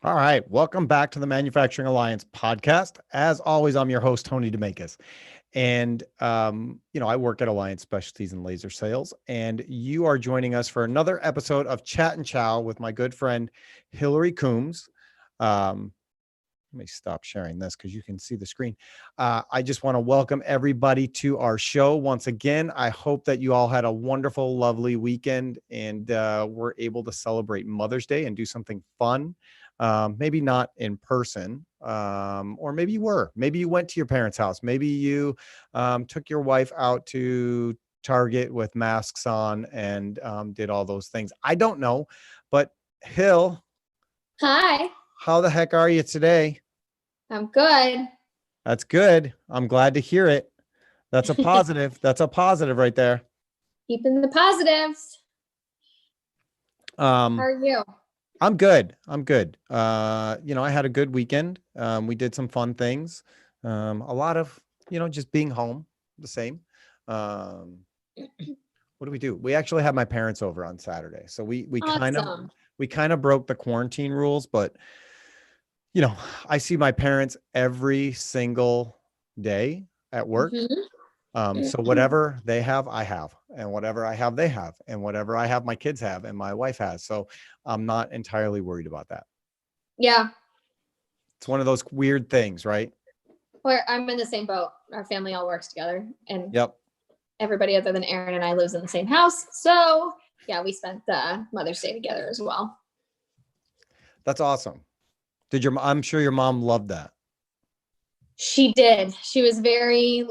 All right. Welcome back to the Manufacturing Alliance podcast. As always, I'm your host, Tony Demakis. And, I work at Alliance Specialties and Laser Sales. And you are joining us for another episode of Chat and Chow with my good friend, Hillary Coombs. Let me stop sharing this because you can see the screen. I just want to welcome everybody to our show once again. I hope that you all had a wonderful, lovely weekend and were able to celebrate Mother's Day and do something fun. Maybe not in person, or maybe you were. Maybe you went to your parents' house. Maybe you took your wife out to Target with masks on and did all those things. I don't know, but Hill, Hi, how the heck are you today? I'm good. That's good. I'm glad to hear it. That's a positive. That's a positive right there. Keeping the positives. How Um, are you? I'm good. I'm good. I had a good weekend. We did some fun things. A lot of, just being home, the same. Um, what do we do? We actually had my parents over on Saturday. So Awesome. we kind of broke the quarantine rules, but I see my parents every single day at work. So whatever they have, I have, and whatever I have, they have, and whatever I have, my kids have, and my wife has. So I'm not entirely worried about that. Yeah, It's one of those weird things, right? I'm in the same boat. Our family all works together, and Yep. everybody other than Aaron and I lives in the same house. So yeah, we spent Mother's Day together as well. That's awesome. I'm sure your mom loved that. She did. She was very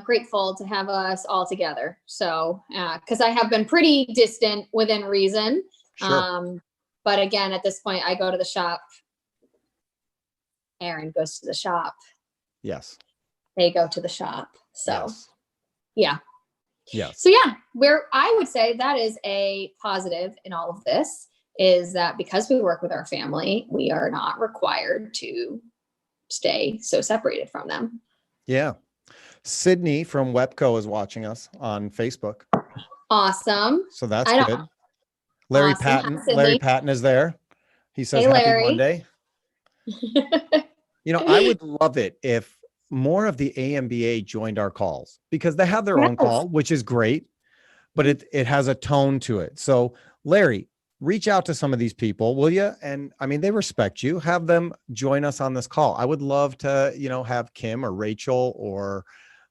grateful to have us all together. So, because I have been pretty distant within reason. Sure. But again, at this point, I go to the shop. Aaron goes to the shop. Yes. They go to the shop. So, Yes. yeah. Yes. So, yeah, where I would say that is a positive in all of this is that because we work with our family, we are not required to stay so separated from them. Yeah. Sydney from Webco is watching us on Facebook. Awesome. So that's good. Larry Awesome. Patton. Hi, Larry Patton is there. He says, hey, Happy Larry. Monday. I would love it if more of the AMBA joined our calls because they have their own call, which is great, but it has a tone to it. So Larry, reach out to some of these people, will you? And I mean, they respect you. Have them join us on this call. I would love to, have Kim or Rachel or,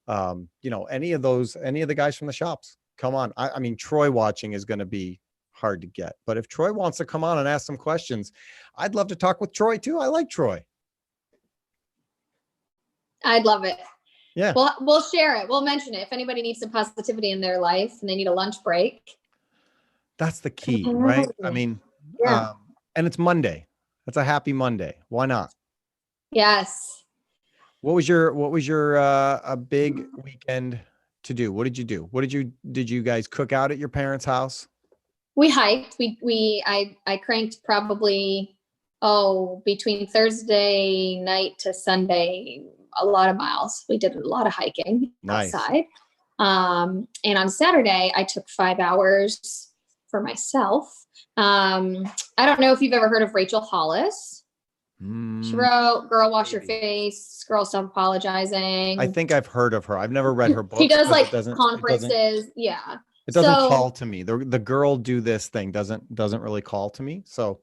any of the guys from the shops. Come on. I mean, Troy watching is going to be hard to get, but if Troy wants to come on and ask some questions, I'd love to talk with Troy too. I like Troy. I'd love it. Yeah. Well, we'll share it. We'll mention it. If anybody needs some positivity in their life and they need a lunch break. That's the key, right? I mean, yeah. And it's Monday. That's a happy Monday. Why not? Yes. What was your a big weekend to do? What did you do? Did you guys cook out at your parents' house? We hiked. I cranked probably between Thursday night to Sunday, a lot of miles. We did a lot of hiking outside. And on Saturday I took 5 hours for myself. I don't know if you've ever heard of Rachel Hollis. She wrote Girl Wash Your Face, Girl Stop Apologizing. I think I've heard of her. I've never read her books. She does like conferences. Yeah. It doesn't call to me. The girl do this thing doesn't really call to me. So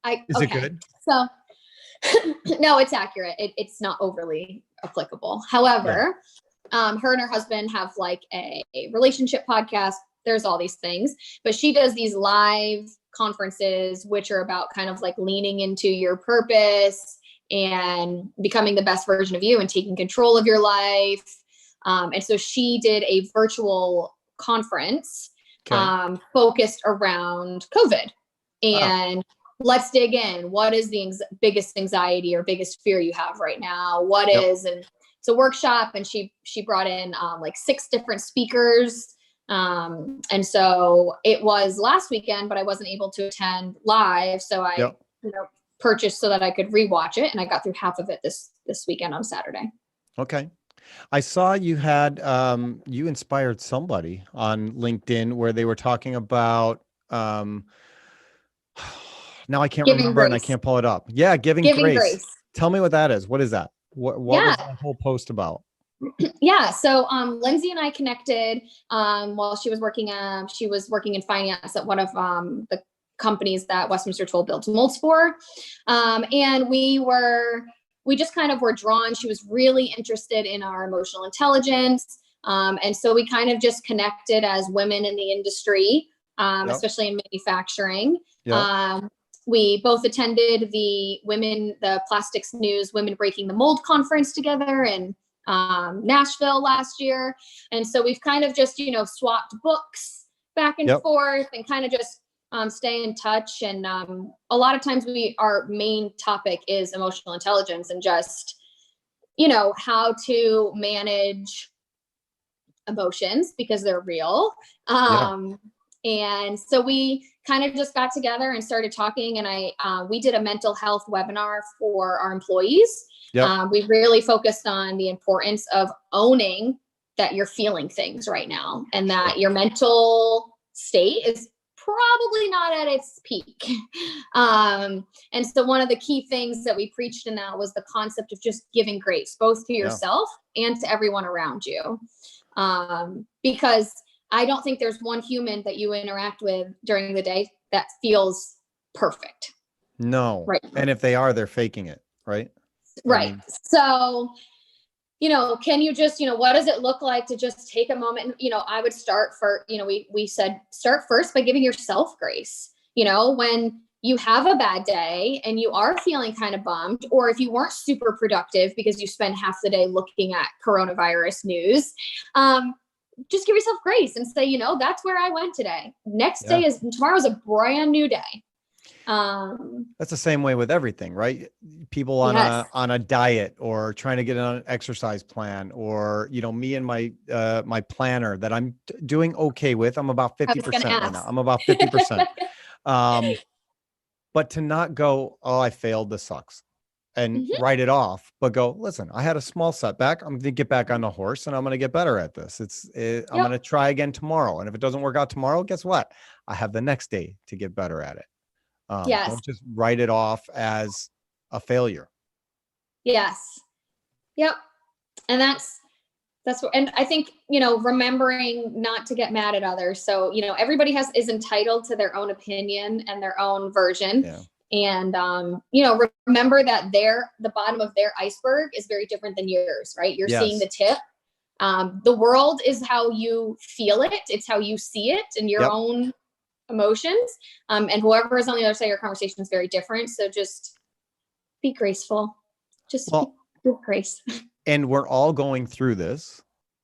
is it good? So no, it's accurate. It's not overly applicable. However, her and her husband have like a relationship podcast. There's all these things, but she does these live conferences, which are about kind of like leaning into your purpose and becoming the best version of you and taking control of your life. And so she did a virtual conference focused around COVID. And let's dig in. What is the biggest anxiety or biggest fear you have right now? What is, and it's a workshop, and she brought in like 6 different speakers. And so it was last weekend, but I wasn't able to attend live. So I purchased so that I could rewatch it. And I got through half of it this weekend on Saturday. Okay. I saw you had, you inspired somebody on LinkedIn where they were talking about, Now I can't Giving remember and I grace. can't pull it up. Yeah. Giving Giving grace. grace. Tell me what that is. What is that? What was Yeah. that whole post about? Yeah. So Lindsay and I connected while she was working in finance at one of the companies that Westminster Toll builds molds for. And we just kind of were drawn. She was really interested in our emotional intelligence. And so we kind of just connected as women in the industry, especially in manufacturing. Yep. We both attended the Plastics News Women Breaking the Mold conference together in Nashville last year. And so we've kind of just, swapped books back and forth and kind of just stay in touch. And a lot of times our main topic is emotional intelligence and just, how to manage emotions because they're real. And so we kind of just got together and started talking, and we did a mental health webinar for our employees. We really focused on the importance of owning that you're feeling things right now and that your mental state is probably not at its peak. And so one of the key things that we preached in that was the concept of just giving grace, both to yourself and to everyone around you. Because I don't think there's one human that you interact with during the day that feels perfect. No. Right. And if they are, they're faking it. Right. Right. I mean, so, can you just, what does it look like to just take a moment? I would start we said, start first by giving yourself grace. When you have a bad day and you are feeling kind of bummed, or if you weren't super productive because you spend half the day looking at coronavirus news, just give yourself grace and say, that's where I went today. Tomorrow's a brand new day. That's the same way with everything, right? People on a diet or trying to get on an exercise plan, or, me and my planner that I'm doing okay with. I'm about 50% right now. I'm about 50%. But to not go, oh, I failed, this sucks, and write it off, but go, listen, I had a small setback. I'm going to get back on the horse and I'm going to get better at this. I'm going to try again tomorrow. And if it doesn't work out tomorrow, guess what? I have the next day to get better at it. Don't just write it off as a failure. Yes. Yep. And that's what, and I think, remembering not to get mad at others. So, everybody is entitled to their own opinion and their own version. Yeah. And, remember that the bottom of their iceberg is very different than yours, right? You're seeing the tip. The world is how you feel it. It's how you see it and your own emotions. And whoever is on the other side of your conversation is very different. So just be graceful. Just be grace. And we're all going through this.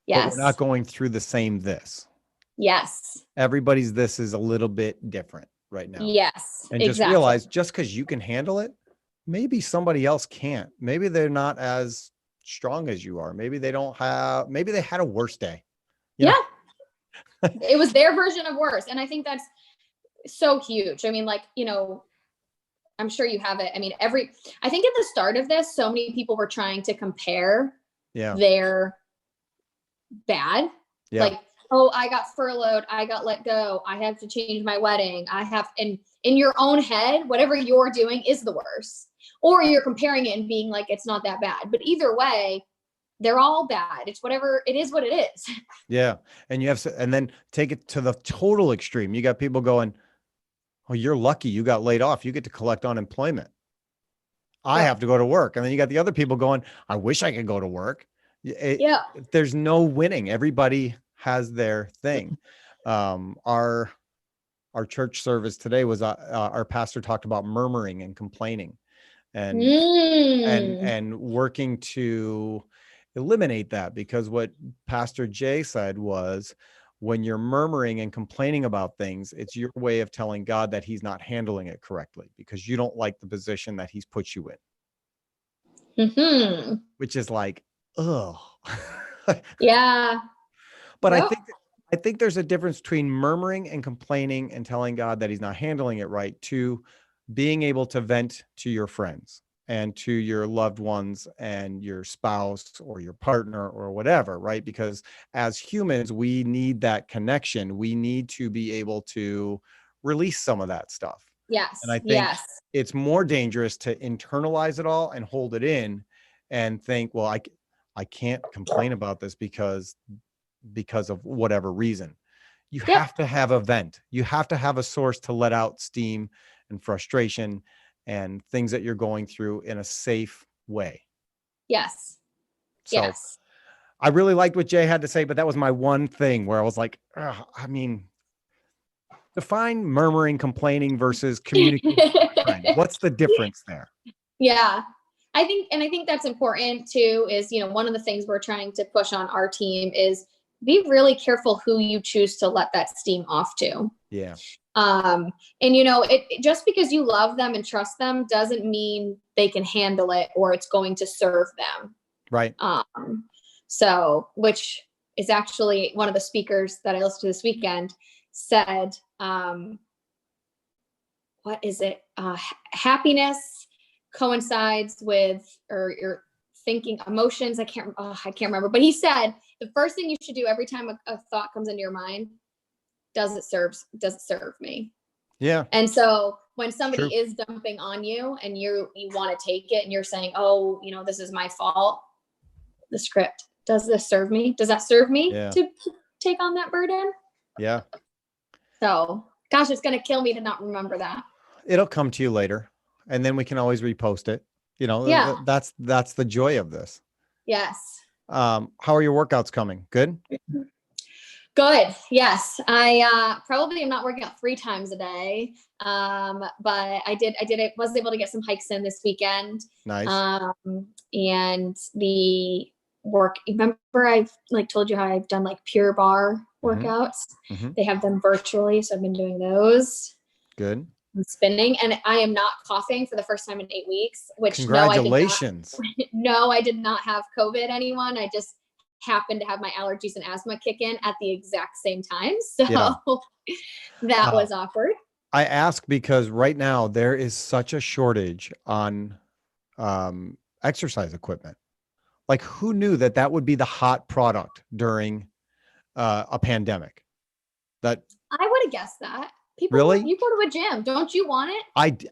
Yes. But we're not going through the same this. Yes. Everybody's this is a little bit different right now. Yes. And just realize, just because you can handle it, maybe somebody else can't. Maybe they're not as strong as you are. Maybe they had a worse day. It was their version of worse. And I think that's so huge. I mean, I'm sure you have it. I mean, I think at the start of this, so many people were trying to compare their bad. Like, oh, I got furloughed. I got let go. I have to change my wedding. And in your own head, whatever you're doing is the worst. Or you're comparing it and being like, it's not that bad. But either way, they're all bad. It's whatever, it is what it is. Yeah. And and then take it to the total extreme. You got people going, oh, you're lucky you got laid off. You get to collect unemployment. I have to go to work. And then you got the other people going, I wish I could go to work. There's no winning. Everybody has their thing. Our church service today was our pastor talked about murmuring and complaining and working to eliminate that, because what Pastor Jay said was, when you're murmuring and complaining about things, it's your way of telling God that he's not handling it correctly because you don't like the position that he's put you in. Which is like, ugh. Yeah. But I think there's a difference between murmuring and complaining and telling God that he's not handling it right, to being able to vent to your friends and to your loved ones and your spouse or your partner or whatever, right? Because as humans, we need that connection. We need to be able to release some of that stuff. Yes. And I think Yes. it's more dangerous to internalize it all and hold it in and think, well, I can't complain about this because of whatever reason. You Yep. have to have a vent. You have to have a source to let out steam and frustration and things that you're going through in a safe way. Yes. So Yes. I really liked what Jay had to say, but that was my one thing where I was like, I mean, define murmuring, complaining versus communicating. What's the difference there? Yeah. I think that's important too, is, one of the things we're trying to push on our team is be really careful who you choose to let that steam off to. Yeah. And it just because you love them and trust them doesn't mean they can handle it or it's going to serve them. Right. So, which is actually one of the speakers that I listened to this weekend said, what is it? Happiness coincides with, or your thinking, emotions. I can't remember, but he said the first thing you should do every time a thought comes into your mind, does it serve me? Yeah. And so when somebody True. is dumping on you and you want to take it and you're saying, oh, this is my fault. The script, does this serve me? Does that serve me to take on that burden? Yeah. So, gosh, it's going to kill me to not remember that. It'll come to you later and then we can always repost it. Yeah. That's the joy of this. Yes. How are your workouts coming? Good? Good. Yes. I probably am not working out 3 times a day. But I was able to get some hikes in this weekend. Nice. And the work, remember I've told you how I've done Pure Barre workouts. Mm-hmm. They have them virtually. So I've been doing those. Good. And spinning. And I am not coughing for the first time in 8 weeks, which congratulations. No, I did not have COVID, anyone. I just happened to have my allergies and asthma kick in at the exact same time. So that was awkward. I ask because right now there is such a shortage on exercise equipment. Who knew that would be the hot product during a pandemic? That I would have guessed that. People, really? You go to a gym. Don't you want it?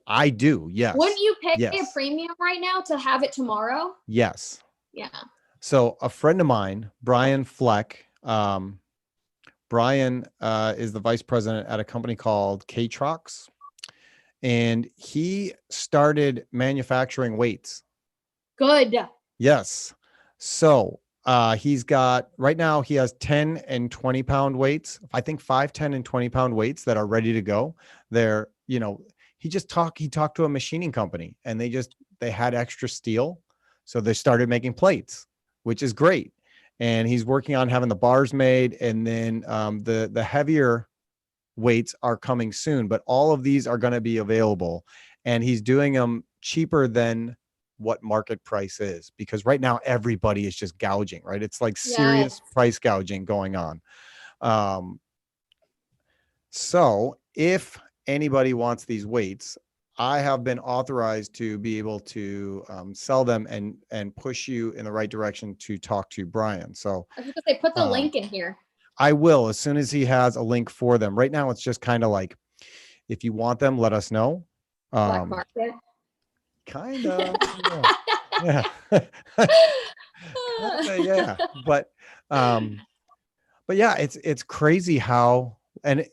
I do. Yes. Wouldn't you pay a premium right now to have it tomorrow? Yes. Yeah. So a friend of mine, Brian Fleck, Brian is the vice president at a company called K-Trox, and he started manufacturing weights. Good. Yes. So he's got, right now he has 10 and 20 pound weights. I think 5, 10 and 20 pound weights that are ready to go. They're, he talked to a machining company and they had extra steel. So they started making plates, which is great. And he's working on having the bars made. And then the heavier weights are coming soon, but all of these are going to be available. And he's doing them cheaper than what market price is, because right now everybody is just gouging, right? It's serious price gouging going on. So if anybody wants these weights, I have been authorized to be able to sell them and push you in the right direction to talk to Brian. So I was going to say, put the link in here. I will, as soon as he has a link for them. Right now, it's just kind of if you want them, let us know. Black market. Kind of. Yeah. Yeah. But yeah, it's crazy how, and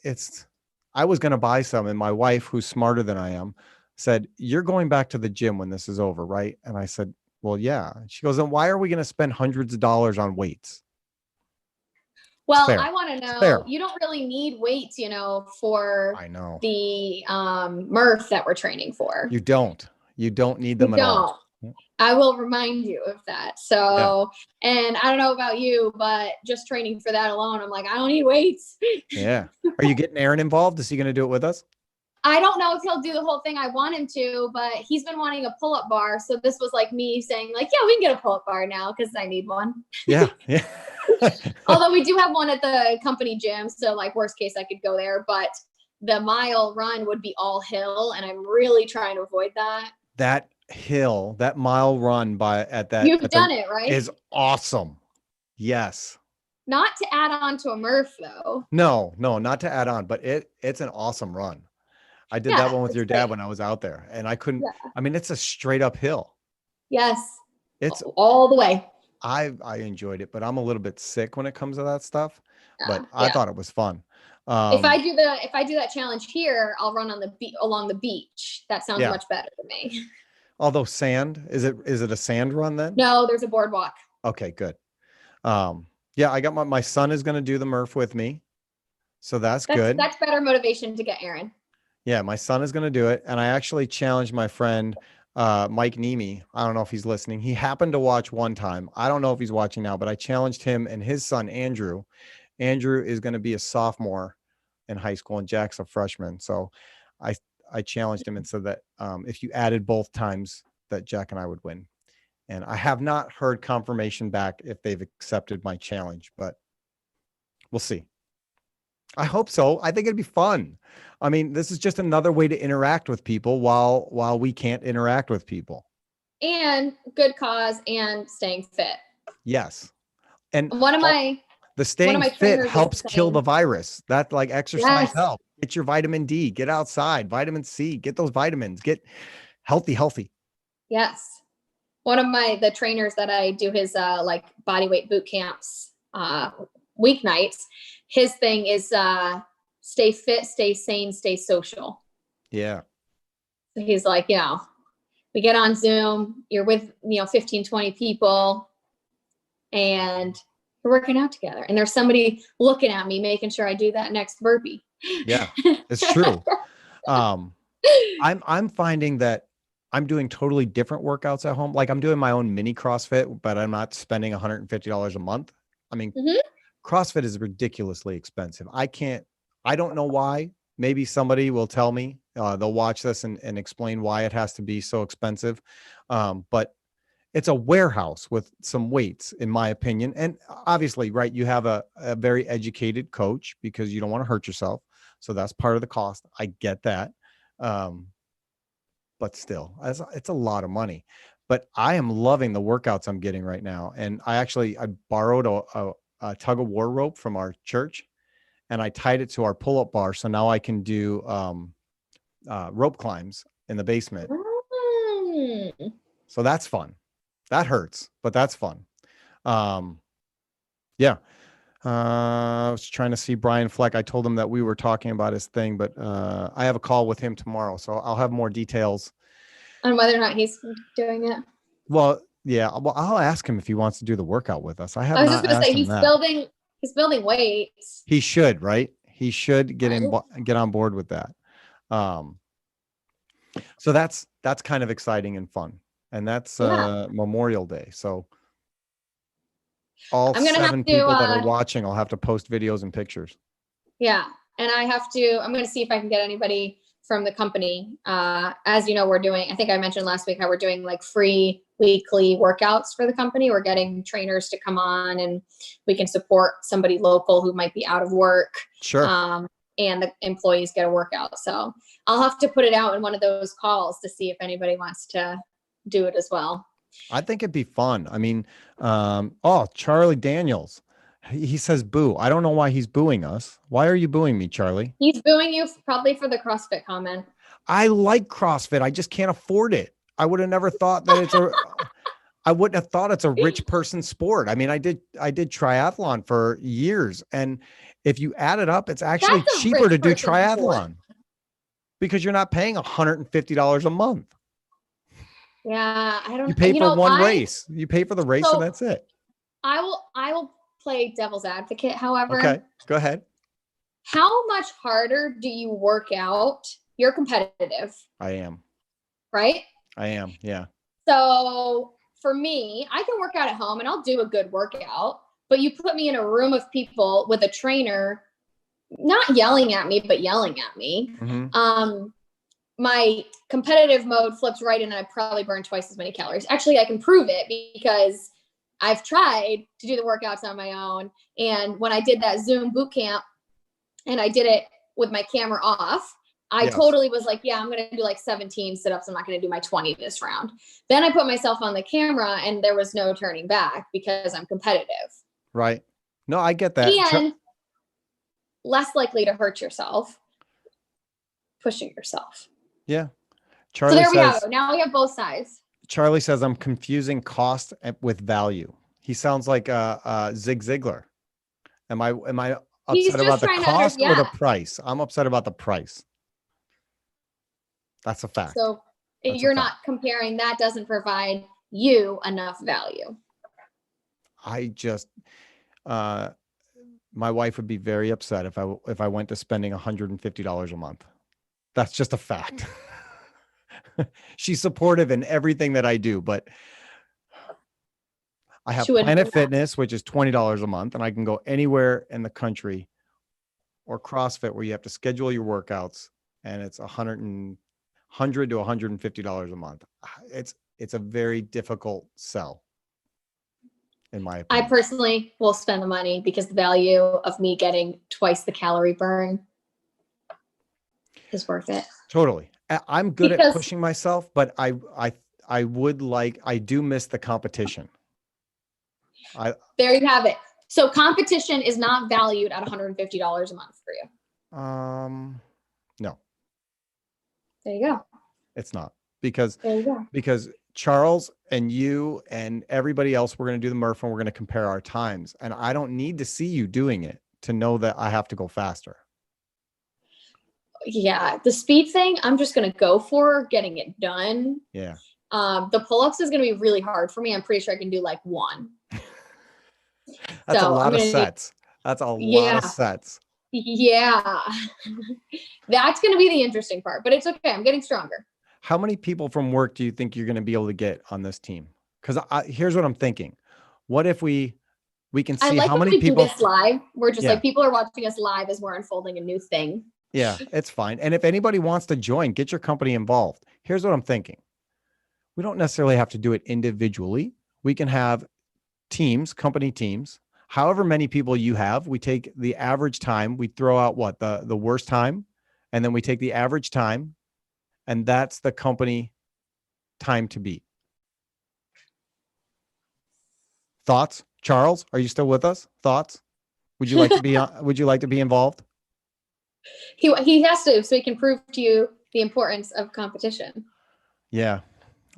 I was going to buy some, and my wife, who's smarter than I am, said, "You're going back to the gym when this is over, right?" And I said, "Well, yeah." She goes, "Then why are we going to spend hundreds of dollars on weights?" Well, I want to know, you don't really need weights, for the Murph that we're training for. You don't need them at all. I will remind you of that. So, and I don't know about you, but just training for that alone, I'm like, I don't need weights. Yeah. Are you getting Aaron involved? Is he going to do it with us? I don't know if he'll do the whole thing. I want him to, but he's been wanting a pull-up bar. So this was me saying yeah, we can get a pull-up bar now because I need one. Yeah. Yeah. Although we do have one at the company gym. So worst case, I could go there, but the mile run would be all hill. And I'm really trying to avoid that. That hill, that mile run You've done it, right? Is awesome. Yes. Not to add on to a Murph though. No, not to add on, but it's an awesome run. I did that Yeah, one with it's your great. dad when I was out there, and I couldn't. Yeah. I mean, it's a straight up hill. Yes. It's All the way. I enjoyed it, but I'm a little bit sick when it comes to that stuff. But I Yeah. thought it was fun. If I do that challenge here, I'll run on along the beach. That sounds Yeah. much better to me. Although sand, is it a sand run then? No, there's a boardwalk. Okay, good. Yeah, I got my son is going to do the Murph with me. So that's good. That's better motivation to get Aaron. Yeah, my son is going to do it. And I actually challenged my friend, Mike Nemi. I don't know if he's listening. He happened to watch one time. I don't know if he's watching now, but I challenged him and his son, Andrew. Andrew is going to be a sophomore in high school and Jack's a freshman. So I, I challenged him and said that if you added both times that Jack and I would win. And I have not heard confirmation back if they've accepted my challenge, but we'll see. I hope so. I think it'd be fun. I mean, this is just another way to interact with people while we can't interact with people. And good cause and staying fit. Yes. And the staying fit helps kill the virus. That like exercise helps. Get your vitamin D, get outside, vitamin C, get those vitamins, get healthy. Yes. One of the trainers that I do his like body weight boot camps weeknights, his thing is stay fit, stay sane, stay social. Yeah. So he's like, we get on Zoom, you're with 15, 20 people and we're working out together. And there's somebody looking at me, making sure I do that next burpee. Yeah, it's true. I'm finding that I'm doing totally different workouts at home. Like I'm doing my own mini CrossFit, but I'm not spending $150 a month. I mean, CrossFit is ridiculously expensive. I don't know why. Maybe somebody will tell me, they'll watch this and explain why it has to be so expensive. But it's a warehouse with some weights, in my opinion. And obviously, right, you have a very educated coach because you don't want to hurt yourself. So that's part of the cost. I get that. But still, it's a lot of money. But I am loving the workouts I'm getting right now. And I borrowed a tug of war rope from our church and I tied it to our pull-up bar. So now I can do rope climbs in the basement. So that's fun. That hurts, but that's fun. Yeah. I was trying to see Brian Fleck. I told him that we were talking about his thing, but I have a call with him tomorrow. So I'll have more details on whether or not he's doing it. Well, yeah. Well, I'll ask him if he wants to do the workout with us. I was just going to say he's building weights. He should, right? He should get on board with that. So that's kind of exciting and fun. And that's Memorial Day. So all 7 people that are watching, I'll have to post videos and pictures. Yeah. And I'm going to see if I can get anybody from the company. As you know, I think I mentioned last week how we're doing like free weekly workouts for the company. We're getting trainers to come on and we can support somebody local who might be out of work. Sure. And the employees get a workout. So I'll have to put it out in one of those calls to see if anybody wants to do it as well. I think it'd be fun. I mean, Charlie Daniels, he says boo. I don't know why he's booing us. Why are you booing me, Charlie? He's booing you probably for the CrossFit comment. I like CrossFit. I just can't afford it. I would have never thought that I wouldn't have thought it's a rich person sport. I mean, I did triathlon for years. And if you add it up, it's actually cheaper to do triathlon because you're not paying $150 a month. Yeah. I don't. You pay for one race. You pay for the race and that's it. I will play devil's advocate. However, okay, go ahead. How much harder do you work out? You're competitive. I am. Right? I am. Yeah. So for me, I can work out at home and I'll do a good workout, but you put me in a room of people with a trainer, not yelling at me, but yelling at me. Mm-hmm. My competitive mode flips right in and I probably burn twice as many calories. Actually, I can prove it because I've tried to do the workouts on my own. And when I did that Zoom boot camp and I did it with my camera off, I totally was like, I'm going to do like 17 sit-ups. I'm not going to do my 20 this round. Then I put myself on the camera and there was no turning back because I'm competitive. Right. No, I get that. And less likely to hurt yourself. pushing yourself. Yeah. So there we go. Now we have both sides. Charlie says, I'm confusing cost with value. He sounds like Zig Ziglar. Am I upset about the cost or the price? I'm upset about the price. That's a fact. So you're not comparing, that doesn't provide you enough value. I just, my wife would be very upset if I went to spending $150 a month. That's just a fact. She's supportive in everything that I do, but I have Planet Fitness, which is $20 a month, and I can go anywhere in the country, or CrossFit, where you have to schedule your workouts, and it's $100 to $150 a month. It's a very difficult sell, in my opinion. I personally will spend the money because the value of me getting twice the calorie burn is worth it. Totally. I'm good at pushing myself, but I do miss the competition. There you have it. So competition is not valued at $150 a month for you. No. There you go. It's not, because Charles and you and everybody else, we're going to do the Murph and we're going to compare our times. And I don't need to see you doing it to know that I have to go faster. Yeah. The speed thing, I'm just going to go for getting it done. Yeah. The pull-ups is going to be really hard for me. I'm pretty sure I can do like one. That's a lot of sets. That's a lot of sets. Yeah. That's going to be the interesting part, but it's okay. I'm getting stronger. How many people from work do you think you're going to be able to get on this team? Because here's what I'm thinking. What if we can see how many people do this live? We're just like, people are watching us live as we're unfolding a new thing. Yeah, it's fine. And if anybody wants to join, get your company involved. Here's what I'm thinking. We don't necessarily have to do it individually. We can have teams, company teams. However many people you have, we take the average time. We throw out the worst time, and then we take the average time, and that's the company time to beat. Thoughts? Charles, are you still with us? Thoughts? Would you like to be would you like to be involved? He has to, so he can prove to you the importance of competition. Yeah,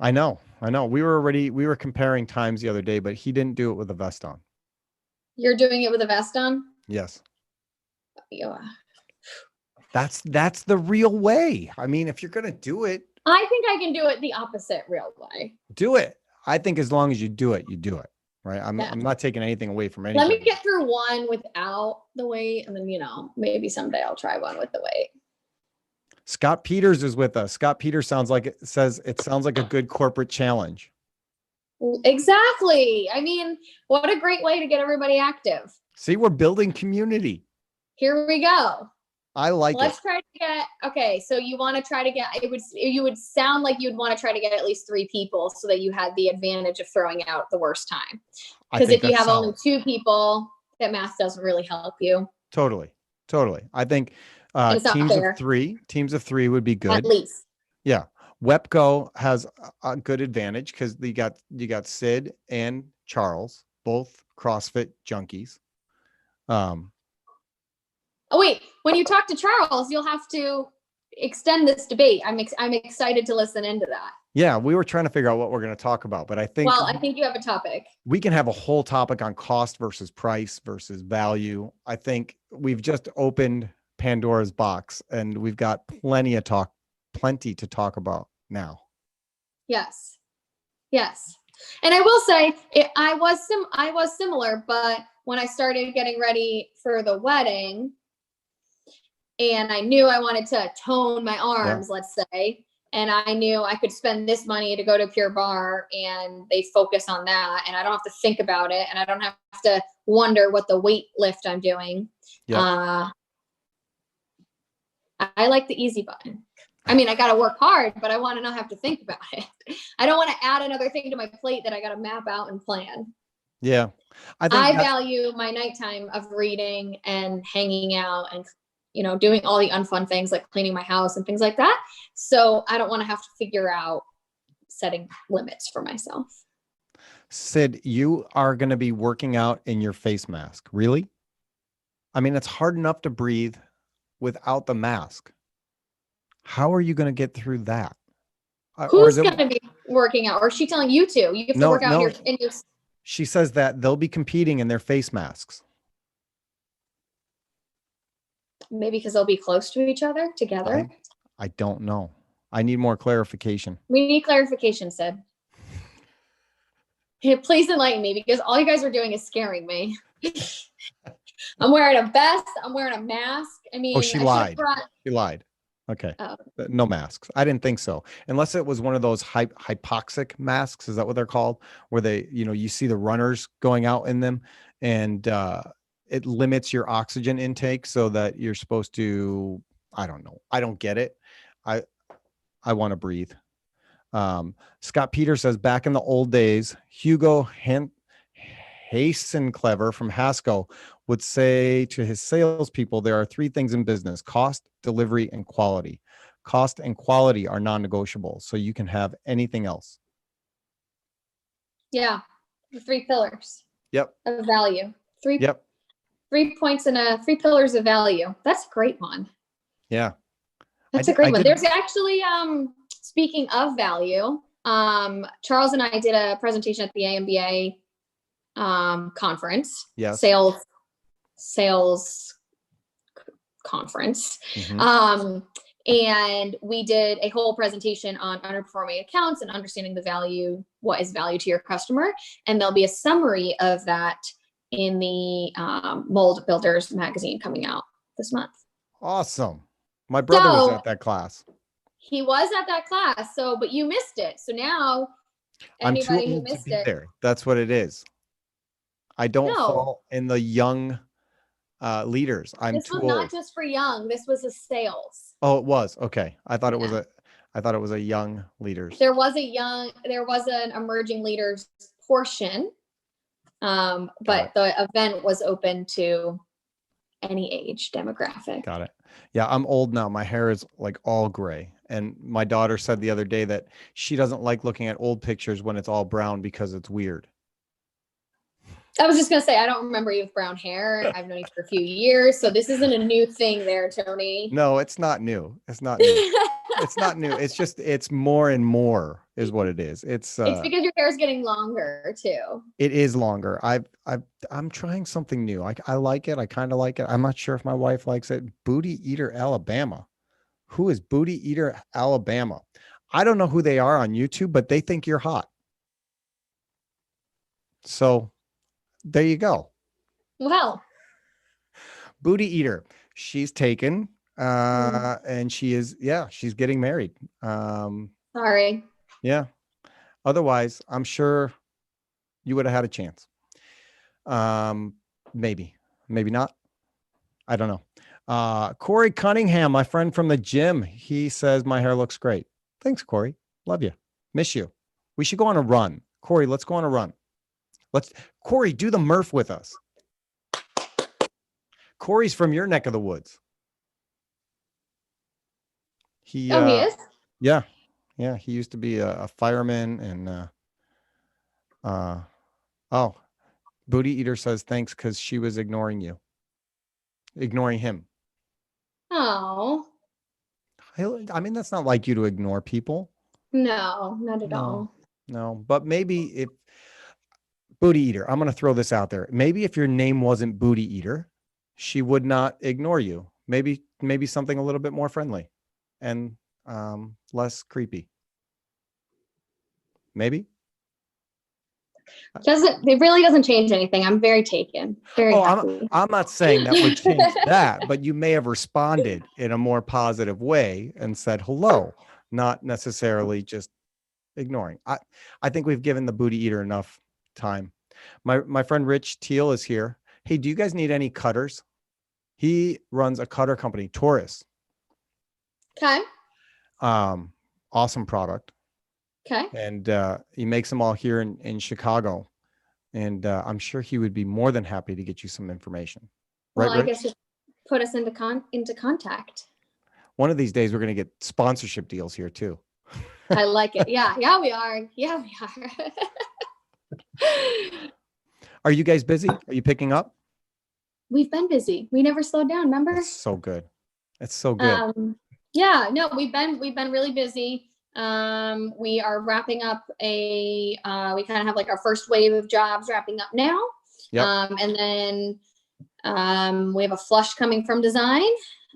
I know. We were comparing times the other day, but he didn't do it with a vest on. You're doing it with a vest on? Yes. Yeah. That's the real way. I mean, if you're going to do it. I think I can do it the opposite real way. Do it. I think as long as you do it, right? I'm not taking anything away from anybody. Let me get through one without the weight, and then, maybe someday I'll try one with the weight. Scott Peters is with us. Scott Peters sounds like a good corporate challenge. Exactly. I mean, what a great way to get everybody active. See, we're building community. Here we go. I like Let's try to get, okay. So you want to try to get, you would sound like you'd want to try to get at least 3 people so that you had the advantage of throwing out the worst time. Because if you have only 2 people, that math doesn't really help you. Totally. I think teams of 3 would be good. At least. Yeah. WEPCO has a good advantage because you got Sid and Charles, both CrossFit junkies. Oh, wait, when you talk to Charles, you'll have to extend this debate. I'm excited to listen into that. Yeah, we were trying to figure out what we're going to talk about, but I think you have a topic. We can have a whole topic on cost versus price versus value. I think we've just opened Pandora's box, and we've got plenty to talk about now. Yes. And I will say I was similar, but when I started getting ready for the wedding and I knew I wanted to tone my arms, let's say, and I knew I could spend this money to go to Pure Barre and they focus on that and I don't have to think about it and I don't have to wonder what the weight lift I'm doing. Yeah. I like the easy button. I mean, I got to work hard, but I want to not have to think about it. I don't want to add another thing to my plate that I got to map out and plan. Yeah. I value my nighttime of reading and hanging out and, doing all the unfun things like cleaning my house and things like that. So I don't want to have to figure out setting limits for myself. Sid, you are going to be working out in your face mask. Really? I mean, it's hard enough to breathe without the mask. How are you going to get through that? Or is Who's it going to be working out? Or is she telling you to? You have to no, work out no. in your. She says that they'll be competing in their face masks. Maybe because they'll be close to each other together. I don't know. I need more clarification. We need clarification, Sid. Hey, please enlighten me, because all you guys are doing is scaring me. I'm wearing a vest. I'm wearing a mask. I mean, She lied. She lied. Okay. Oh. No masks. I didn't think so. Unless it was one of those hypoxic masks. Is that what they're called? Where they, you see the runners going out in them, and it limits your oxygen intake so that you're supposed to, I don't know. I don't get it. I want to breathe. Scott Peter says, back in the old days, Hugo Hasenclever from Hasco would say to his salespeople, there are three things in business: cost, delivery, and quality. Cost and quality are non-negotiable, so you can have anything else. Yeah. The three pillars. Yep. Of value. Yep. 3 points and 3 pillars of value. That's a great one. Yeah. That's a great one. There's actually, speaking of value, Charles and I did a presentation at the AMBA conference. Yes. Sales conference. Mm-hmm. And we did a whole presentation on underperforming accounts and understanding the value, what is value to your customer. And there'll be a summary of that in the Mold Builders magazine coming out this month. Awesome. My brother was at that class. He was at that class. But you missed it. So now anybody who missed it. There. That's what it is. I don't fall in the young leaders. This was not just for young. This was a sales. Oh, it was. Okay. I thought it was a young leaders. There was an emerging leaders portion. But the event was open to any age demographic. Got it. Yeah. I'm old now. My hair is like all gray. And my daughter said the other day that she doesn't like looking at old pictures when it's all brown because it's weird. I was just going to say, I don't remember you with brown hair. I've known you for a few years. So this isn't a new thing there, Tony. No, it's not new. It's not new. It's not new. It's just, it's more and more is what it is. It's because your hair is getting longer too. It is longer. I'm trying something new. I like it. I kind of like it. I'm not sure if my wife likes it. Booty Eater Alabama. Who is Booty Eater Alabama? I don't know who they are on YouTube, but they think you're hot. So there you go. Well, Booty Eater. She's taken, and she's getting married. Sorry. Yeah. Otherwise, I'm sure you would have had a chance. Maybe not. I don't know. Corey Cunningham, my friend from the gym, he says my hair looks great. Thanks, Corey. Love you. Miss you. We should go on a run. Corey, let's go on a run. Corey, do the Murph with us. Corey's from your neck of the woods. He is? Yeah. Yeah. He used to be a fireman and, Booty Eater says thanks because she was ignoring him. Oh. I mean, that's not like you to ignore people. No, not at all. No, but maybe if Booty Eater, I'm going to throw this out there. Maybe if your name wasn't Booty Eater, she would not ignore you. Maybe something a little bit more friendly and less creepy. Maybe. It really doesn't change anything. I'm very taken. Very happy. I'm not saying that would change that, but you may have responded in a more positive way and said hello, not necessarily just ignoring. I think we've given the Booty Eater enough time. My friend Rich Teal is here. Hey, do you guys need any cutters? He runs a cutter company, Taurus. Okay. Awesome product. Okay. And he makes them all here in Chicago. And I'm sure he would be more than happy to get you some information. Right, well, I guess just put us into contact. One of these days, we're going to get sponsorship deals here too. I like it. Yeah, we are. Yeah, we are. Are you guys busy? Are you picking up? We've been busy. We never slowed down, remember? It's so good. It's so good. Yeah, no, we've been really busy. We are wrapping up we kind of have like our first wave of jobs wrapping up now. Yep. And then we have a flush coming from design.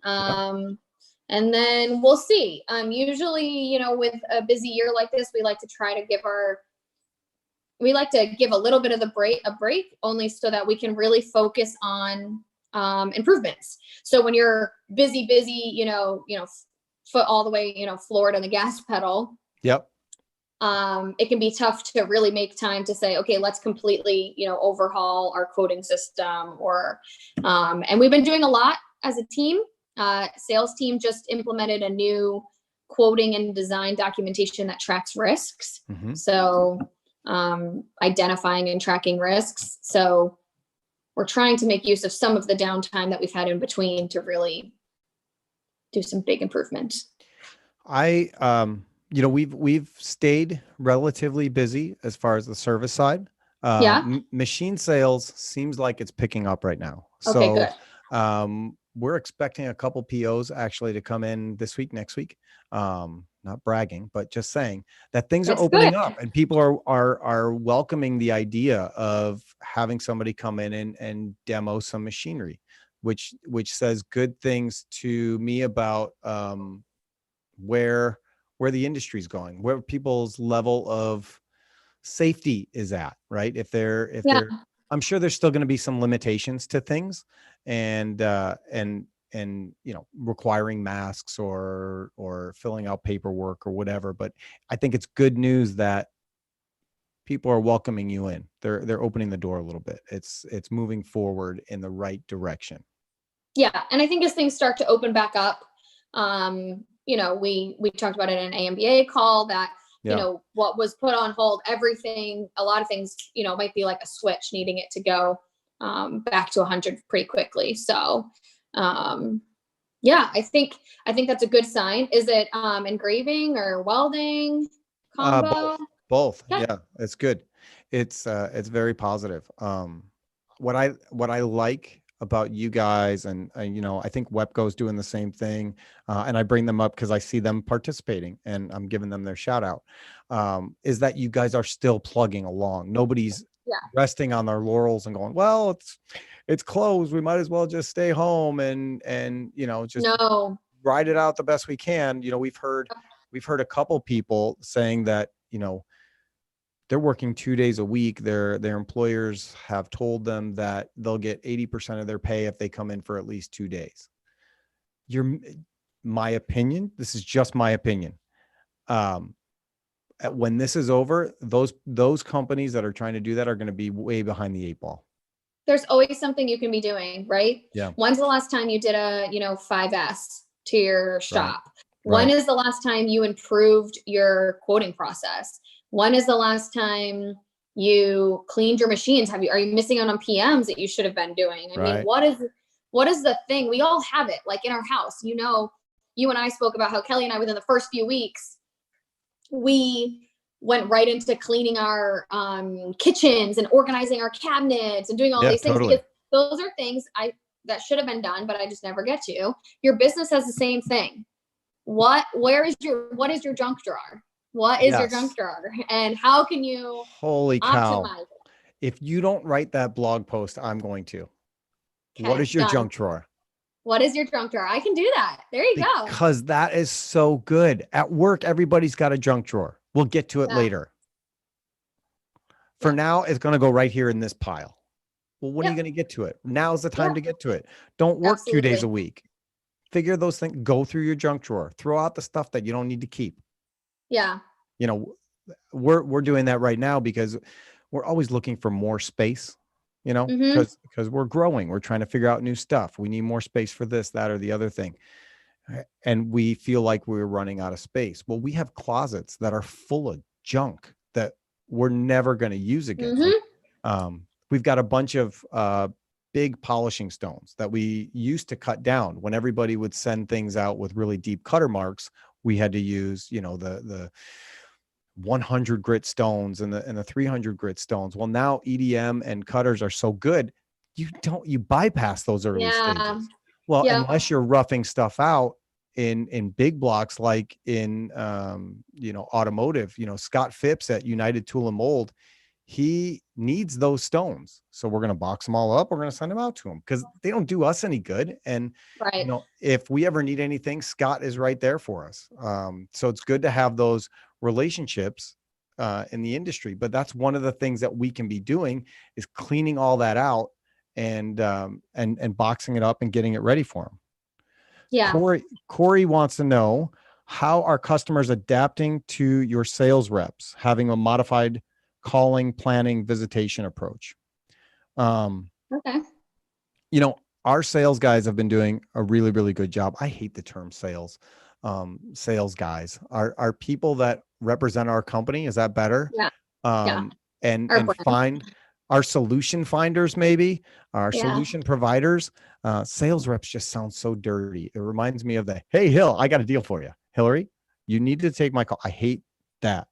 Yep. And then we'll see. Usually, you know, with a busy year like this, we like to give a little bit of a break only so that we can really focus on improvements. So when you're busy, foot all the way, floored on the gas pedal. Yep. It can be tough to really make time to say, okay, let's completely, overhaul our quoting system and we've been doing a lot as a team. Sales team just implemented a new quoting and design documentation that tracks risks. Mm-hmm. So identifying and tracking risks. So we're trying to make use of some of the downtime that we've had in between to really do some big improvements. We've stayed relatively busy as far as the service side. Machine sales seems like it's picking up right now. Okay, good. We're expecting a couple POs actually to come in this week, next week. Not bragging, but just saying that things are opening up and people are welcoming the idea of having somebody come in and demo some machinery, which says good things to me about where the industry's going, where people's level of safety is at, right? If they're I'm sure there's still going to be some limitations to things and requiring masks or filling out paperwork or whatever. But I think it's good news that people are welcoming you in. They're opening the door a little bit. It's moving forward in the right direction. Yeah. And I think as things start to open back up, we talked about it in an AMBA call that, what was put on hold, a lot of things, might be like a switch needing it to go back to 100 pretty quickly. So, I think that's a good sign. Is it engraving or welding combo? Both. Yeah, it's good. It's very positive. What I like about you guys and I think WEPCO's doing the same thing. And I bring them up because I see them participating and I'm giving them their shout out. Is that you guys are still plugging along. Nobody's resting on their laurels and going, well, it's closed. We might as well just stay home and just ride it out the best we can. We've heard a couple people saying that, they're working 2 days a week. Their employers have told them that they'll get 80% of their pay if they come in for at least 2 days. My opinion, this is just my opinion. When this is over, those companies that are trying to do that are going to be way behind the 8 ball. There's always something you can be doing, right? Yeah. When's the last time you did a, 5S to your shop? Right. When is the last time you improved your quoting process? When is the last time you cleaned your machines? Are you missing out on PMs that you should have been doing? I mean, what is the thing? We all have it, like in our house. You and I spoke about how Kelly and I, within the first few weeks, we went right into cleaning our kitchens and organizing our cabinets and doing all these things. Because those are things that should have been done, but I just never get to. Your business has the same thing. What is your junk drawer? What is your junk drawer? And how can you optimize it? If you don't write that blog post, I'm going to. Okay, what is your junk drawer? What is your junk drawer? I can do that. There you go. Because that is so good. At work, everybody's got a junk drawer. We'll get to it later. For now, it's going to go right here in this pile. Well, when are you going to get to it? Now's the time to get to it. Don't work 2 days a week. Figure those things, go through your junk drawer, throw out the stuff that you don't need to keep. Yeah. We're doing that right now because we're always looking for more space, because we're growing. We're trying to figure out new stuff. We need more space for this, that, or the other thing. And we feel like we're running out of space. Well, we have closets that are full of junk that we're never going to use again. Mm-hmm. We've got a bunch of big polishing stones that we used to cut down. When everybody would send things out with really deep cutter marks, we had to use, the 100 grit stones and the 300 grit stones. Well, now EDM and cutters are so good, you bypass those early stages. Well, unless you're roughing stuff out in big blocks, like in, automotive, Scott Phipps at United Tool and Mold, he needs those stones. So we're going to box them all up. We're going to send them out to him because they don't do us any good. And, Right. if we ever need anything, Scott is right there for us. So it's good to have those relationships in the industry, but that's one of the things that we can be doing is cleaning all that out and boxing it up and getting it ready for them. Yeah. Corey wants to know, how are customers adapting to your sales reps having a modified calling, planning, visitation approach? Okay. Our sales guys have been doing a really, really good job. I hate the term sales. Sales guys are people that represent our company. Is that better? Yeah. And Our brand. find our solution finders, maybe our solution providers. Sales reps just sound so dirty. It reminds me of hey, Hill, I got a deal for you. Hillary, you need to take my call. I hate that.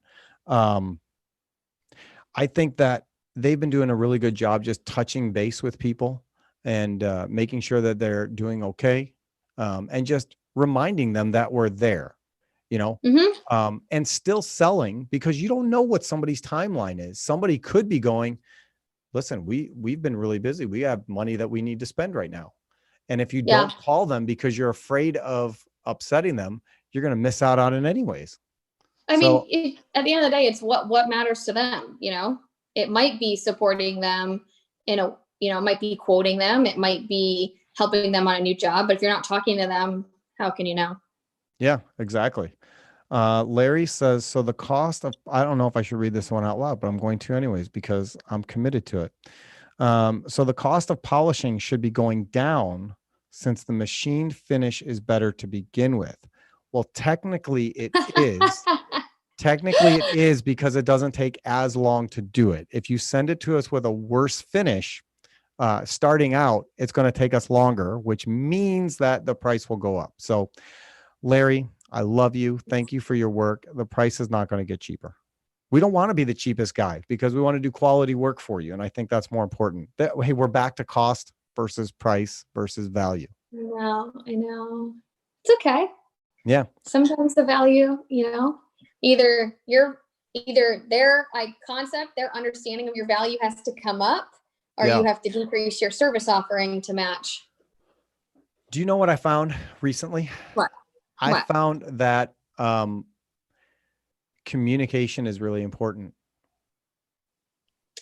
I think that they've been doing a really good job just touching base with people and making sure that they're doing okay, and just reminding them that we're there, and still selling, because you don't know what somebody's timeline is. Somebody could be going, listen, we've been really busy. We have money that we need to spend right now. And if you don't call them because you're afraid of upsetting them, you're going to miss out on it anyways. I mean, at the end of the day, it's what matters to them. It might be supporting them it might be quoting them. It might be helping them on a new job. But if you're not talking to them, how can you know? Yeah, exactly. Larry says, so the cost of, I don't know if I should read this one out loud, but I'm going to anyways, because I'm committed to it. So the cost of polishing should be going down since the machined finish is better to begin with. Well, technically it is. Technically it is, because it doesn't take as long to do it. If you send it to us with a worse finish, starting out, it's going to take us longer, which means that the price will go up. So Larry, I love you. Thank you for your work. The price is not going to get cheaper. We don't want to be the cheapest guy, because we want to do quality work for you. And I think that's more important. Hey, we're back to cost versus price versus value. I know. It's okay. Yeah. Sometimes the value, either their concept, their understanding of your value has to come up, or you have to decrease your service offering to match. Do you know what I found recently? What? I found that communication is really important.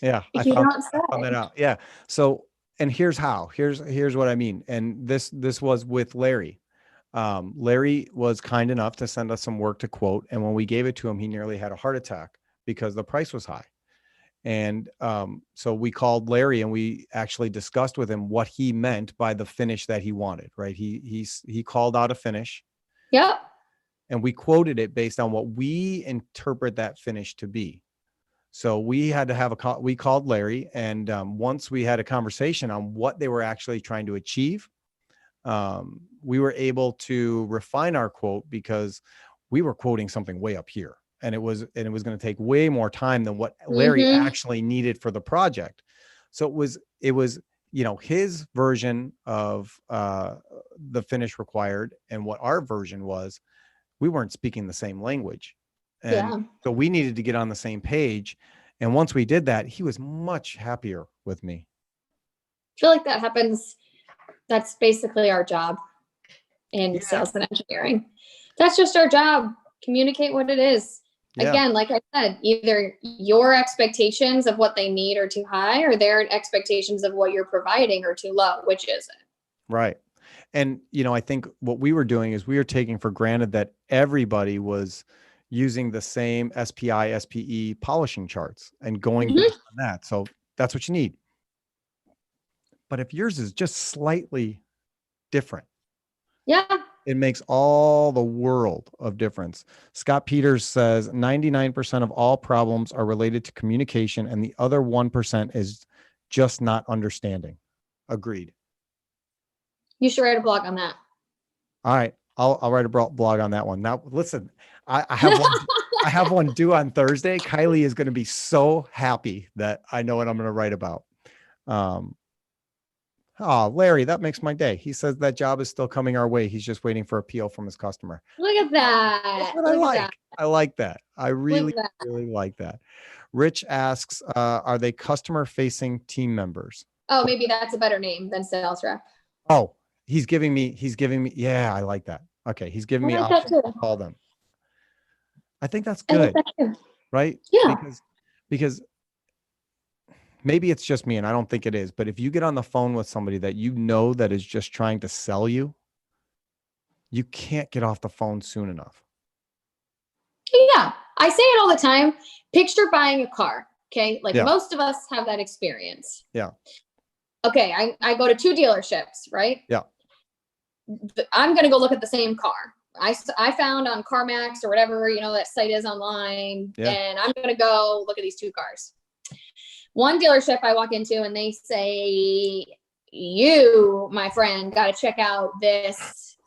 Yeah, I found that out. Yeah. So, and here's how. Here's what I mean. And this was with Larry. Larry was kind enough to send us some work to quote, and when we gave it to him, he nearly had a heart attack because the price was high. And so we called Larry and we actually discussed with him what he meant by the finish that he wanted. Right? He called out a finish. Yep. And we quoted it based on what we interpret that finish to be. So we had to have we called Larry, and once we had a conversation on what they were actually trying to achieve, we were able to refine our quote, because we were quoting something way up here, and it was going to take way more time than what Larry actually needed for the project. So it was his version of the finish required, and what our version was. We weren't speaking the same language. And so we needed to get on the same page. And once we did that, he was much happier with me. I feel like that happens. That's basically our job in sales and engineering. That's just our job. Communicate what it is. Again, like I said, either your expectations of what they need are too high, or their expectations of what you're providing are too low. Which is it? Right. And, I think what we were doing is we were taking for granted that everybody was using the same SPI, SPE polishing charts and going based on that. So that's what you need. But if yours is just slightly different, it makes all the world of difference. Scott Peters says 99% of all problems are related to communication, and the other 1% is just not understanding. Agreed. You should write a blog on that. All right. I'll write a blog on that one. Now, listen, I have one. I have one due on Thursday. Kylie is going to be so happy that I know what I'm going to write about. Oh, Larry, that makes my day. He says that job is still coming our way. He's just waiting for a PO from his customer. Look at That's that. what I Look at that. like. I like that. I Look really, at that. really like that. Rich asks, are they customer facing team members? Oh, maybe that's a better name than sales rep. Oh, he's giving me, yeah, I like that. Okay. He's giving I me like that options too. to call them. I think that's I like good, that too. right? Yeah. Because maybe it's just me and I don't think it is, but if you get on the phone with somebody that you know that is just trying to sell you, you can't get off the phone soon enough. Yeah. I say it all the time. Picture buying a car. Okay. Like Yeah. most of us have that experience. Yeah. Okay. I go to 2 dealerships, right? Yeah. I'm going to go look at the same car. I found on CarMax or whatever, that site is online. Yeah. And I'm going to go look at these 2 cars. One dealership I walk into and they say, you, my friend, got to check out this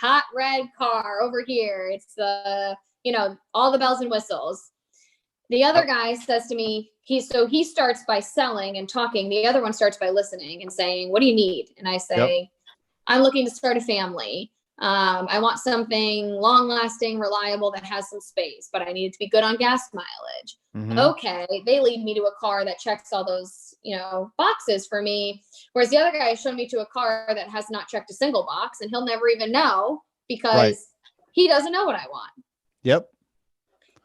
hot red car over here. It's the, all the bells and whistles. The other guy says to me, he starts by selling and talking. The other one starts by listening and saying, what do you need? And I say, I'm looking to start a family. I want something long lasting, reliable that has some space, but I need it to be good on gas mileage. Mm-hmm. Okay. They lead me to a car that checks all those, boxes for me. Whereas the other guy showed me to a car that has not checked a single box and he'll never even know because he doesn't know what I want. Yep.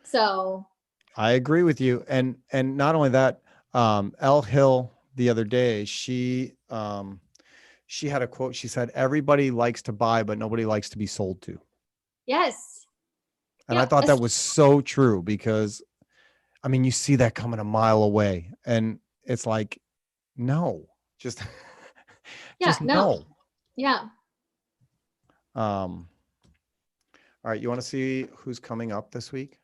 So I agree with you. And not only that, Elle Hill the other day, she had a quote. She said, everybody likes to buy, but nobody likes to be sold to. Yes. And I thought that was so true because, I mean, you see that coming a mile away and it's like, no, just no. Yeah. All right. You want to see who's coming up this week?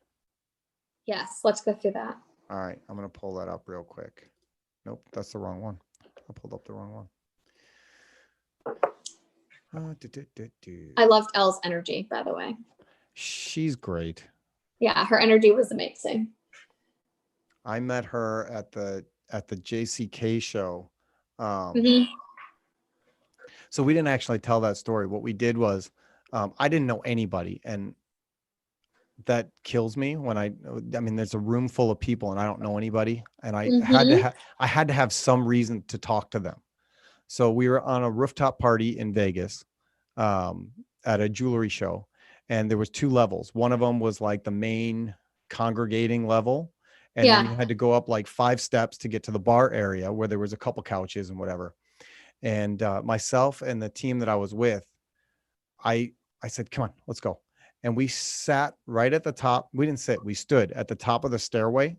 Yes. Let's go through that. All right. I'm going to pull that up real quick. Nope. That's the wrong one. I pulled up the wrong one. I loved Elle's energy, by the way. She's great. Yeah, her energy was amazing. I met her at the JCK show. So we didn't actually tell that story. What we did was, I didn't know anybody, and that kills me when I mean, there's a room full of people and I don't know anybody, and I had to have some reason to talk to them. So we were on a rooftop party in Vegas, at a jewelry show, and there was 2 levels. One of them was like the main congregating level. And then you had to go up like 5 steps to get to the bar area where there was a couple couches and whatever. And myself and the team that I was with, I said, come on, let's go. And we sat right at the top. We didn't sit, we stood at the top of the stairway.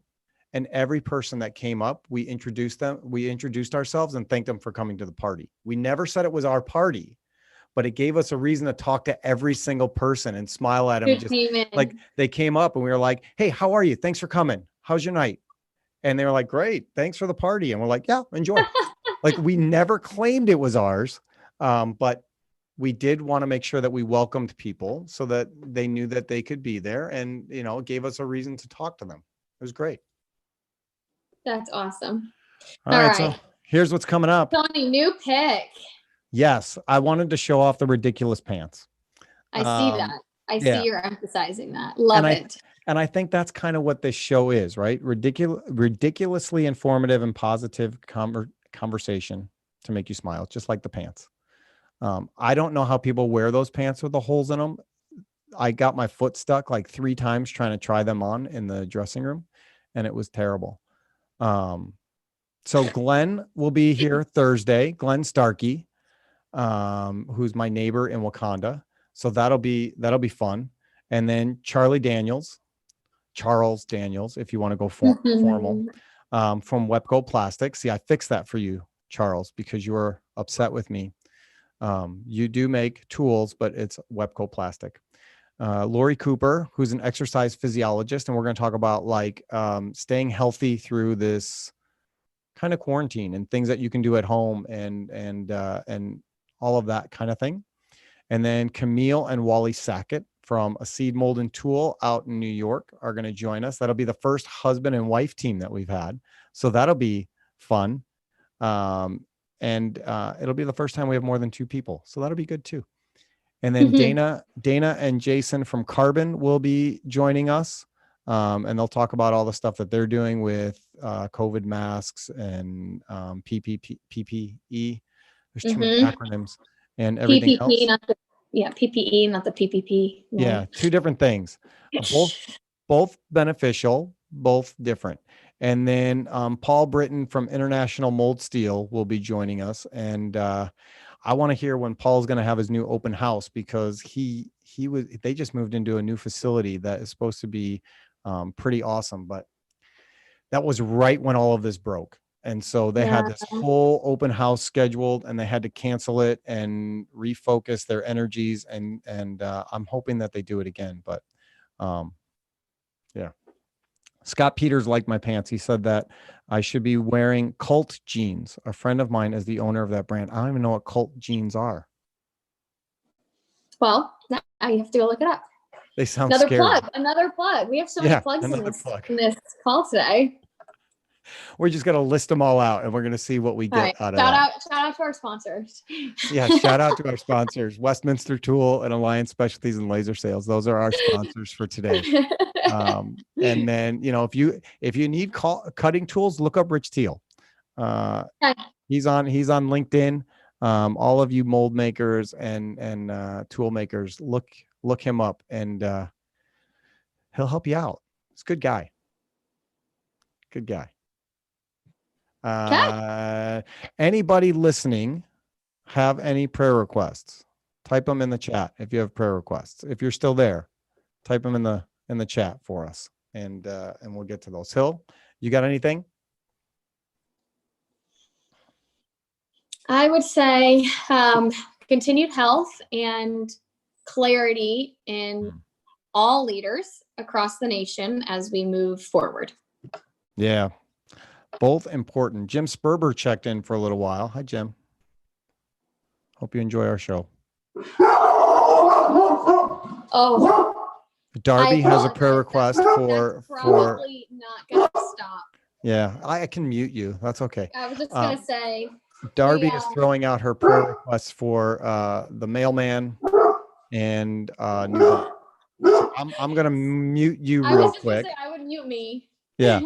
And every person that came up, we introduced them. We introduced ourselves and thanked them for coming to the party. We never said it was our party, but it gave us a reason to talk to every single person and smile at them. Just like they came up and we were like, hey, how are you? Thanks for coming. How's your night? And they were like, great. Thanks for the party. And we're like, yeah, enjoy. Like we never claimed it was ours. But we did want to make sure that we welcomed people so that they knew that they could be there, and, it gave us a reason to talk to them. It was great. That's awesome. All right. So here's what's coming up. Tony, new pick. Yes. I wanted to show off the ridiculous pants. I see that. I see you're emphasizing that. Love it. And I think that's kind of what this show is, right? Ridiculously informative and positive conversation to make you smile, just like the pants. I don't know how people wear those pants with the holes in them. I got my foot stuck like 3 times trying to try them on in the dressing room, and it was terrible. So Glenn will be here Thursday, Glenn Starkey, who's my neighbor in Wakanda. So that'll be fun. And then Charles Daniels, if you want to go formal, from Wepco Plastics. See, I fixed that for you, Charles, because you were upset with me. You do make tools, but it's Wepco Plastic. Lori Cooper, who's an exercise physiologist, and we're going to talk about staying healthy through this kind of quarantine and things that you can do at home and all of that kind of thing. And then Camille and Wally Sackett from A Seed Mold and Tool out in New York are going to join us. That'll be the first husband and wife team that we've had. So that'll be fun. and it'll be the first time we have more than 2 people. So that'll be good too. And then Dana and Jason from Carbon will be joining us. And they'll talk about all the stuff that they're doing with COVID masks and PPE. There's too many acronyms and everything else. PPE, not the PPP. Yeah, 2 different things. Both beneficial, both different. And then Paul Britton from International Mold Steel will be joining us. And I want to hear when Paul's going to have his new open house, because they just moved into a new facility that is supposed to be pretty awesome. But that was right when all of this broke. And so they had this whole open house scheduled, and they had to cancel it and refocus their energies. And I'm hoping that they do it again. But yeah. Scott Peters liked my pants. He said that I should be wearing Cult jeans. A friend of mine is the owner of that brand. I don't even know what Cult jeans are. Well, now you have to go look it up. They sound another scary. Another plug. We have so many plugs in this call today. We're just going to list them all out, and we're going to see what we get out of that. Shout out to our sponsors. Yeah, shout out to our sponsors, Westminster Tool and Alliance Specialties and Laser Sales. Those are our sponsors for today. And then, if you need cutting tools, look up Rich Teal. He's on LinkedIn. All of you mold makers and tool makers, look him up, and he'll help you out. He's a good guy. Good guy. Anybody listening have any prayer requests? Type them in the chat if you have prayer requests. If you're still there, type them in the chat for us, and we'll get to those. Hill, you got anything? I would say continued health and clarity in all leaders across the nation as we move forward. Yeah, both important. Jim Sperber checked in for a little while. Hi, Jim. Hope you enjoy our show. Oh, Darby has a prayer request for probably not gonna stop. Yeah, I can mute you. That's okay. I was just gonna say Darby is throwing out her prayer requests for the mailman and so I'm gonna mute you real quick. I would mute me. Yeah,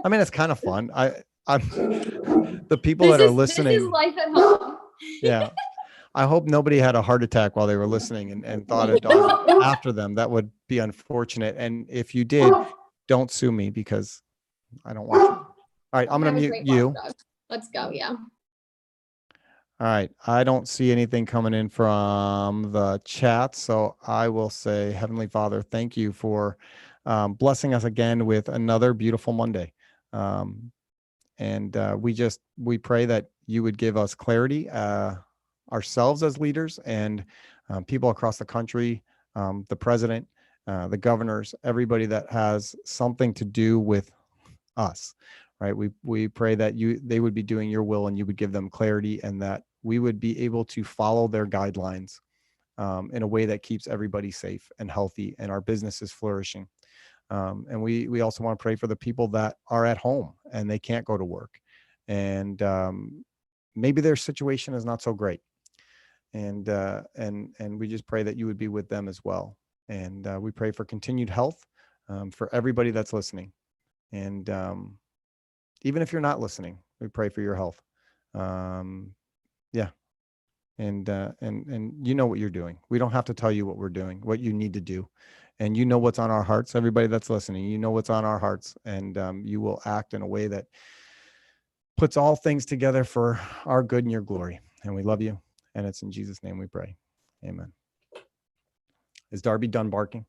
I mean, it's kind of fun. I'm the people that are listening. This is life at home. Yeah, I hope nobody had a heart attack while they were listening and thought a dog after them. That would be unfortunate. And if you did, don't sue me, because I don't want you. All right, I'm gonna mute you. Let's go. Yeah. All right. I don't see anything coming in from the chat. So I will say, Heavenly Father, thank you for blessing us again with another beautiful Monday. And we pray that you would give us clarity, ourselves as leaders, and people across the country, the president, the governors, everybody that has something to do with us. Right. We pray that they would be doing your will, and you would give them clarity, and that we would be able to follow their guidelines in a way that keeps everybody safe and healthy, and our businesses flourishing. And we also want to pray for the people that are at home and they can't go to work, and maybe their situation is not so great. And we just pray that you would be with them as well. And we pray for continued health for everybody that's listening. And even if you're not listening, we pray for your health. Yeah. And you know what you're doing. We don't have to tell you what we're doing, what you need to do. And you know what's on our hearts. Everybody that's listening, you know what's on our hearts. And you will act in a way that puts all things together for our good and your glory. And we love you. And it's in Jesus' name we pray. Amen. Is Darby done barking?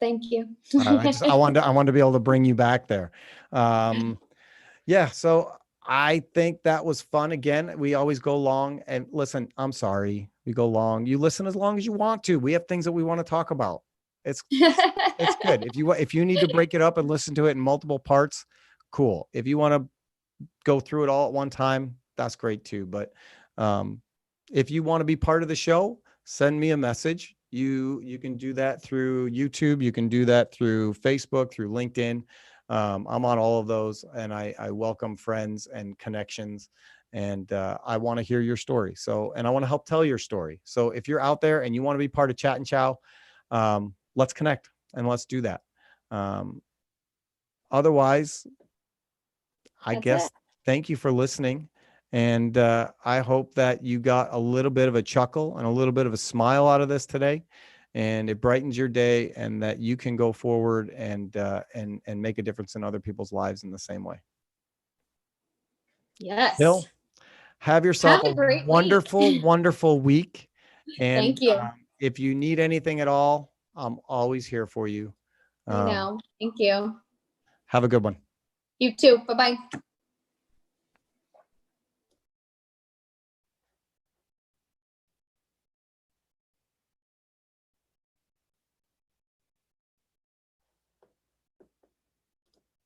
Thank you. I wanted to be able to bring you back there. Yeah. So I think that was fun. Again, we always go long, and listen, I'm sorry. We go long. You listen as long as you want to. We have things that we want to talk about. It's good. If you need to break it up and listen to it in multiple parts, cool. If you want to go through it all at one time, that's great too. But if you want to be part of the show, send me a message. You can do that through YouTube. You can do that through Facebook, through LinkedIn. I'm on all of those, and I welcome friends and connections. And I want to hear your story. So, and I want to help tell your story. So if you're out there and you want to be part of Chat and Chow, let's connect and let's do that. Otherwise, I That's guess, it. thank you for listening. And I hope that you got a little bit of a chuckle and a little bit of a smile out of this today, and it brightens your day, and that you can go forward and make a difference in other people's lives in the same way. Yes. Hill, have yourself Have a great wonderful, week. wonderful week. And Thank you. if you need anything at all, I'm always here for you. I know. Thank you. Have a good one. You too. Bye-bye.